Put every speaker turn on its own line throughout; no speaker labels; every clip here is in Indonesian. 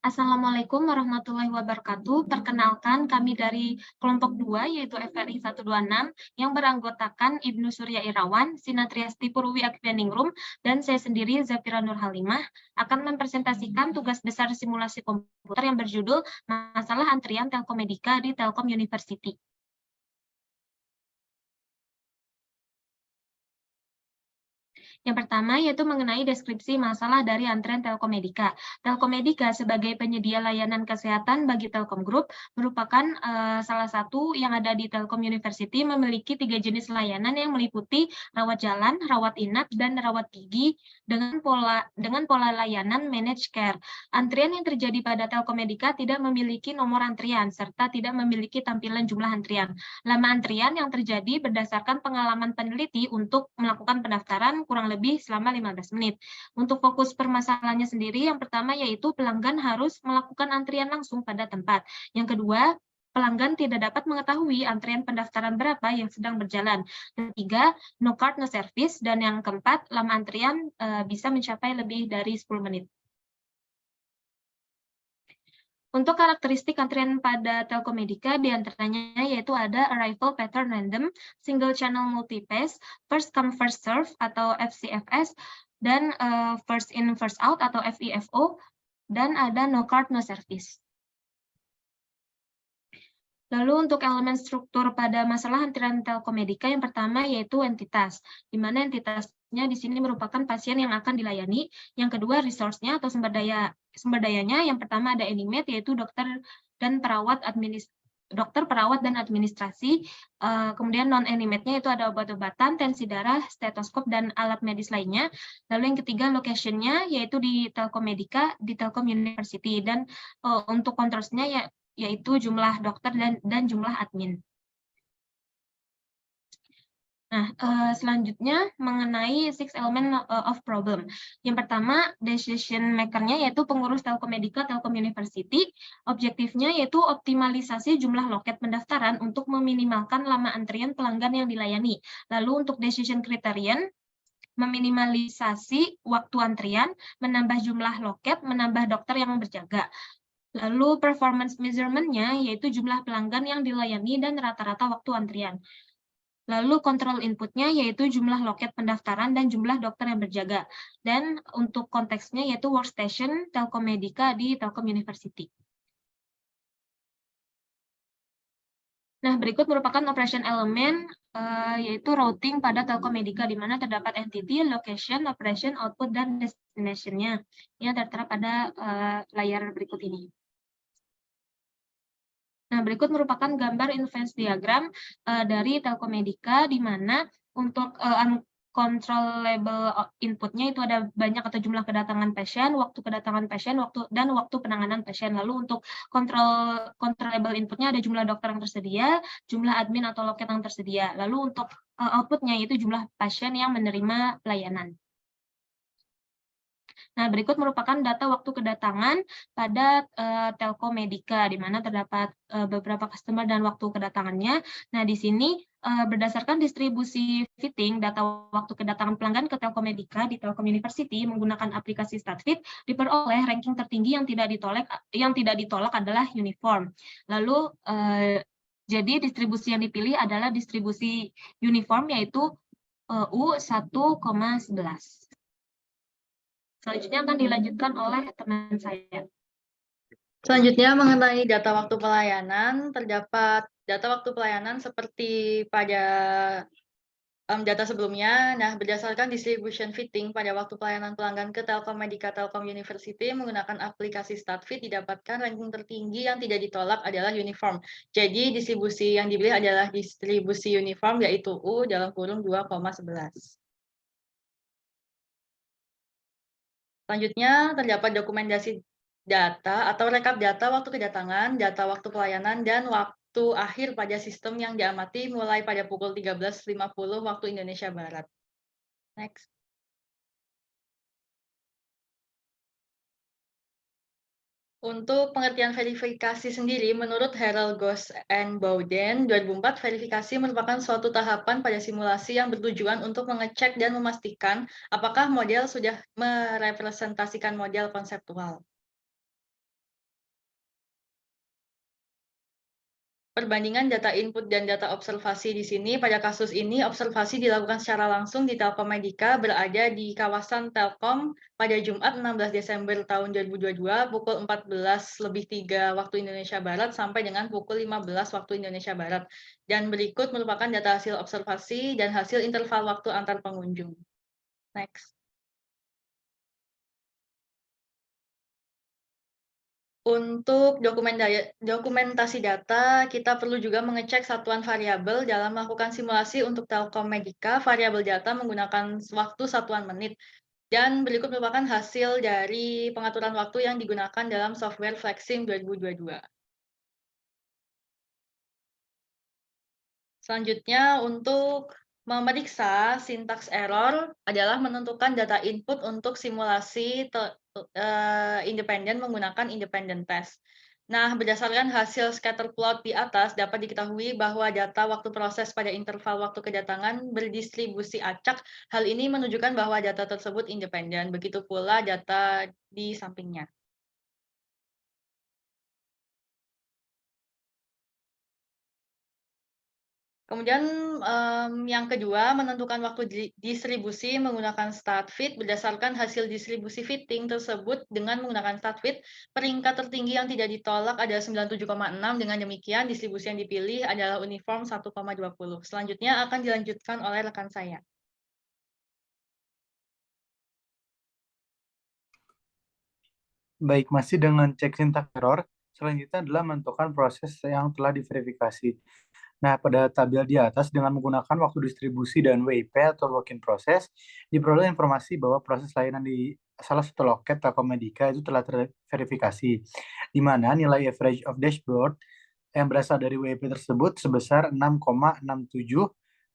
Assalamualaikum warahmatullahi wabarakatuh. Perkenalkan, kami dari kelompok 2, yaitu FRI 126, yang beranggotakan Ibnu Surya Irawan, Sinatriasti Purwi Akpianingrum, dan saya sendiri, Zafira Nur Halimah, akan mempresentasikan tugas besar simulasi komputer yang berjudul Masalah Antrian Telkomedika di Telkom University. Yang pertama yaitu mengenai deskripsi masalah dari antrean Telkomedika. Telkomedika sebagai penyedia layanan kesehatan bagi Telkom Group merupakan salah satu yang ada di Telkom University, memiliki 3 jenis layanan yang meliputi rawat jalan, rawat inap, dan rawat gigi dengan pola layanan managed care. Antrian yang terjadi pada Telkomedika tidak memiliki nomor antrian serta tidak memiliki tampilan jumlah antrian. Lama antrian yang terjadi berdasarkan pengalaman peneliti untuk melakukan pendaftaran kurang lebih selama 15 menit. Untuk fokus permasalahannya sendiri, yang pertama yaitu pelanggan harus melakukan antrian langsung pada tempat. Yang kedua, pelanggan tidak dapat mengetahui antrian pendaftaran berapa yang sedang berjalan. Ketiga, no card, no service. Dan yang keempat, lama antrian bisa mencapai lebih dari 10 menit. Untuk karakteristik antrian pada Telkomedika diantaranya yaitu ada arrival pattern random, single channel multipass, first come first serve atau FCFS, dan first in first out atau FIFO, dan ada no card no service. Lalu untuk elemen struktur pada masalah antrian Telkomedika, yang pertama yaitu entitas, di mana entitasnya di sini merupakan pasien yang akan dilayani. Yang kedua resource-nya atau sumber dayanya, yang pertama ada animate yaitu dokter perawat dan administrasi. Kemudian non animate-nya itu ada obat-obatan, tensi darah, stetoskop, dan alat medis lainnya. Lalu yang ketiga location-nya yaitu di Telkomedika di Telkom University, dan untuk controls-nya yaitu jumlah dokter dan jumlah admin. Nah, selanjutnya mengenai 6 element of problem. Yang pertama, decision maker-nya yaitu pengurus Telkomedika Telkom University. Objektifnya yaitu optimalisasi jumlah loket pendaftaran untuk meminimalkan lama antrian pelanggan yang dilayani. Lalu untuk decision criterion, meminimalisasi waktu antrian, menambah jumlah loket, menambah dokter yang berjaga. Lalu performance measurement-nya yaitu jumlah pelanggan yang dilayani dan rata-rata waktu antrian. Lalu kontrol input-nya yaitu jumlah loket pendaftaran dan jumlah dokter yang berjaga. Dan untuk konteksnya yaitu workstation Telkomedika di Telkom University. Nah, berikut merupakan operation element yaitu routing pada Telkomedika, di mana terdapat entity, location, operation, output, dan destination-nya. Yang tertera pada layar berikut ini. Nah, berikut merupakan gambar inference diagram dari Telkomedika, di mana untuk uncontrollable input-nya itu ada banyak atau jumlah kedatangan pasien, waktu kedatangan pasien, dan waktu penanganan pasien. Lalu untuk controllable input-nya ada jumlah dokter yang tersedia, jumlah admin atau loket yang tersedia. Lalu untuk output-nya yaitu jumlah pasien yang menerima pelayanan. Nah, berikut merupakan data waktu kedatangan pada Telkomedika, di mana terdapat beberapa customer dan waktu kedatangannya. Nah, di sini berdasarkan distribusi fitting, data waktu kedatangan pelanggan ke Telkomedika di Telkom University menggunakan aplikasi StatFit diperoleh ranking tertinggi yang tidak ditolak adalah uniform. Lalu jadi distribusi yang dipilih adalah distribusi uniform yaitu U1,11. Selanjutnya akan dilanjutkan oleh teman saya.
Selanjutnya mengenai data waktu pelayanan, terdapat data waktu pelayanan seperti pada data sebelumnya. Nah, berdasarkan distribution fitting pada waktu pelayanan pelanggan ke Telkomedika Telkom University menggunakan aplikasi StatFit didapatkan ranking tertinggi yang tidak ditolak adalah uniform. Jadi distribusi yang dipilih adalah distribusi uniform yaitu U(2,11). Selanjutnya terdapat dokumentasi data atau rekap data waktu kedatangan, data waktu pelayanan, dan waktu akhir pada sistem yang diamati mulai pada pukul 13.50 waktu Indonesia Barat. Next. Untuk pengertian verifikasi sendiri, menurut Harold Goss and Bowden, 2004, verifikasi merupakan suatu tahapan pada simulasi yang bertujuan untuk mengecek dan memastikan apakah model sudah merepresentasikan model konseptual. Perbandingan data input dan data observasi di sini, pada kasus ini observasi dilakukan secara langsung di Telkom Medica berada di kawasan Telkom pada Jumat 16 Desember tahun 2022 pukul 14.03 waktu Indonesia Barat sampai dengan pukul 15 waktu Indonesia Barat. Dan berikut merupakan data hasil observasi dan hasil interval waktu antar pengunjung. Next. Untuk dokumentasi data, kita perlu juga mengecek satuan variabel dalam melakukan simulasi untuk Telkom Medica. Variabel data menggunakan waktu satuan menit. Dan berikut merupakan hasil dari pengaturan waktu yang digunakan dalam software Flexim 2022. Selanjutnya, untuk memeriksa sintaks error adalah menentukan data input untuk simulasi independen menggunakan independent test. Nah, berdasarkan hasil scatter plot di atas, dapat diketahui bahwa data waktu proses pada interval waktu kedatangan berdistribusi acak. Hal ini menunjukkan bahwa data tersebut independen. Begitu pula data di sampingnya. Kemudian yang kedua, menentukan waktu distribusi menggunakan start fit. Berdasarkan hasil distribusi fitting tersebut dengan menggunakan start fit, peringkat tertinggi yang tidak ditolak adalah 97,6. Dengan demikian, distribusi yang dipilih adalah uniform 1,20. Selanjutnya akan dilanjutkan oleh rekan saya.
Baik, masih dengan cek sintak error, selanjutnya adalah menentukan proses yang telah diverifikasi. Nah, pada tabel di atas dengan menggunakan waktu distribusi dan WIP atau work in process, diperoleh informasi bahwa proses layanan di salah satu loket Telkom Medica itu telah terverifikasi, di mana nilai average of dashboard yang berasal dari WIP tersebut sebesar 6,67.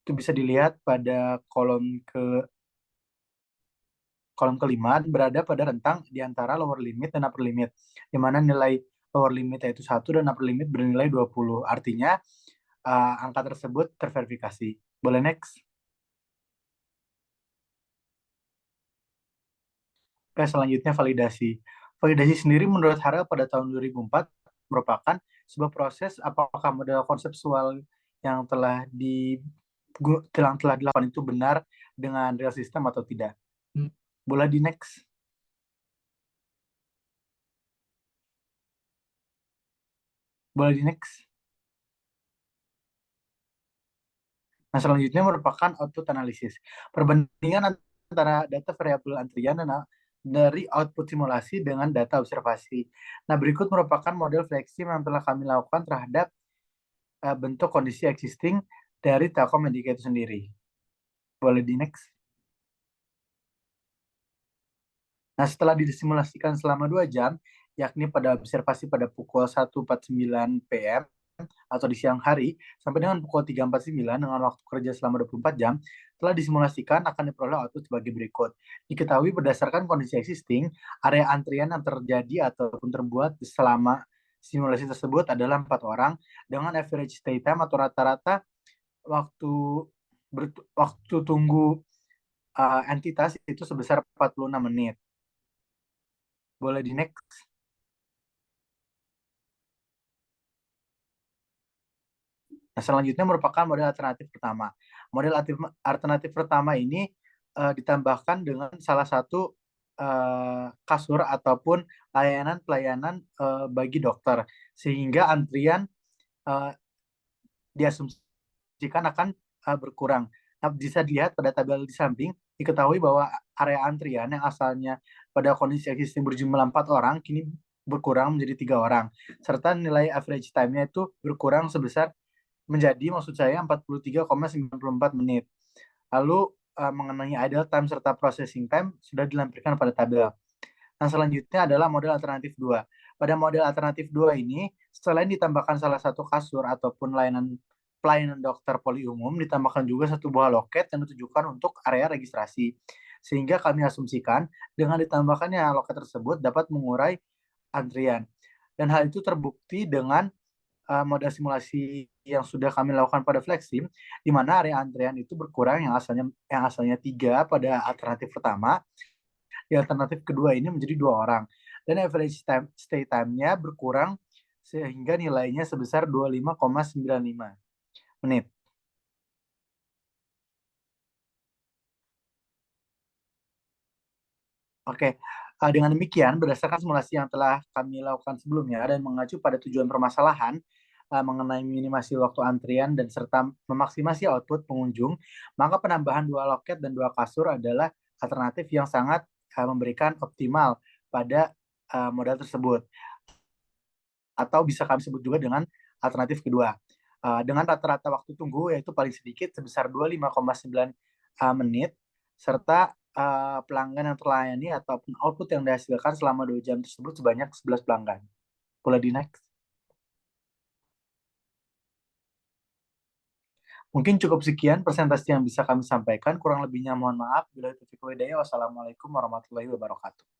Itu bisa dilihat pada kolom kelima berada pada rentang di antara lower limit dan upper limit, di mana nilai lower limit yaitu 1 dan upper limit bernilai 20. Artinya, angka tersebut terverifikasi. Boleh next? Oke, selanjutnya validasi. Validasi sendiri menurut Harel pada tahun 2004 merupakan sebuah proses apakah model konseptual yang telah dilakukan itu benar dengan real system atau tidak. Boleh di next? Boleh di next? Nah, selanjutnya merupakan output analisis. Perbandingan antara data variabel antrian dan dari output simulasi dengan data observasi. Nah, berikut merupakan model Flexim yang telah kami lakukan terhadap bentuk kondisi existing dari Telkom Medica itu sendiri. Boleh di next? Nah, setelah disimulasikan selama 2 jam, yakni pada observasi pada pukul 1.49 PM atau di siang hari, sampai dengan pukul 3.49 dengan waktu kerja selama 24 jam, telah disimulasikan akan diperoleh output sebagai berikut. Diketahui berdasarkan kondisi existing, area antrian yang terjadi ataupun terbuat selama simulasi tersebut adalah 4 orang, dengan average stay time atau rata-rata waktu tunggu entitas itu sebesar 46 menit. Boleh di next? Nah, selanjutnya merupakan model alternatif pertama. Model alternatif pertama ini ditambahkan dengan salah satu kasur ataupun pelayanan bagi dokter, sehingga antrian diasumsikan akan berkurang. Nah, bisa dilihat pada tabel di samping, diketahui bahwa area antrian yang asalnya pada kondisi existing berjumlah 4 orang, kini berkurang menjadi 3 orang. Serta nilai average time-nya itu berkurang sebesar menjadi maksud saya 43,94 menit. Lalu mengenai idle time serta processing time sudah dilampirkan pada tabel. Nah, selanjutnya adalah model alternatif 2. Pada model alternatif 2 ini, selain ditambahkan salah satu kasur ataupun pelayanan dokter poli umum, ditambahkan juga satu buah loket yang ditujukan untuk area registrasi. Sehingga kami asumsikan dengan ditambahkannya loket tersebut dapat mengurai antrian. Dan hal itu terbukti dengan model simulasi yang sudah kami lakukan pada Flexim, di mana area antrian itu berkurang yang asalnya 3 pada alternatif pertama, di alternatif kedua ini menjadi 2 orang. Dan average stay time-nya berkurang sehingga nilainya sebesar 25,95 menit. Oke, dengan demikian berdasarkan simulasi yang telah kami lakukan sebelumnya dan mengacu pada tujuan permasalahan mengenai minimasi waktu antrian dan serta memaksimasi output pengunjung, maka penambahan 2 loket dan 2 kasur adalah alternatif yang sangat memberikan optimal pada modal tersebut. Atau bisa kami sebut juga dengan alternatif kedua. Dengan rata-rata waktu tunggu yaitu paling sedikit sebesar 25,9 menit, serta pelanggan yang terlayani ataupun output yang dihasilkan selama 2 jam tersebut sebanyak 11 pelanggan. Boleh di-next? Mungkin cukup sekian presentasi yang bisa kami sampaikan. Kurang lebihnya mohon maaf. Wassalamualaikum warahmatullahi wabarakatuh.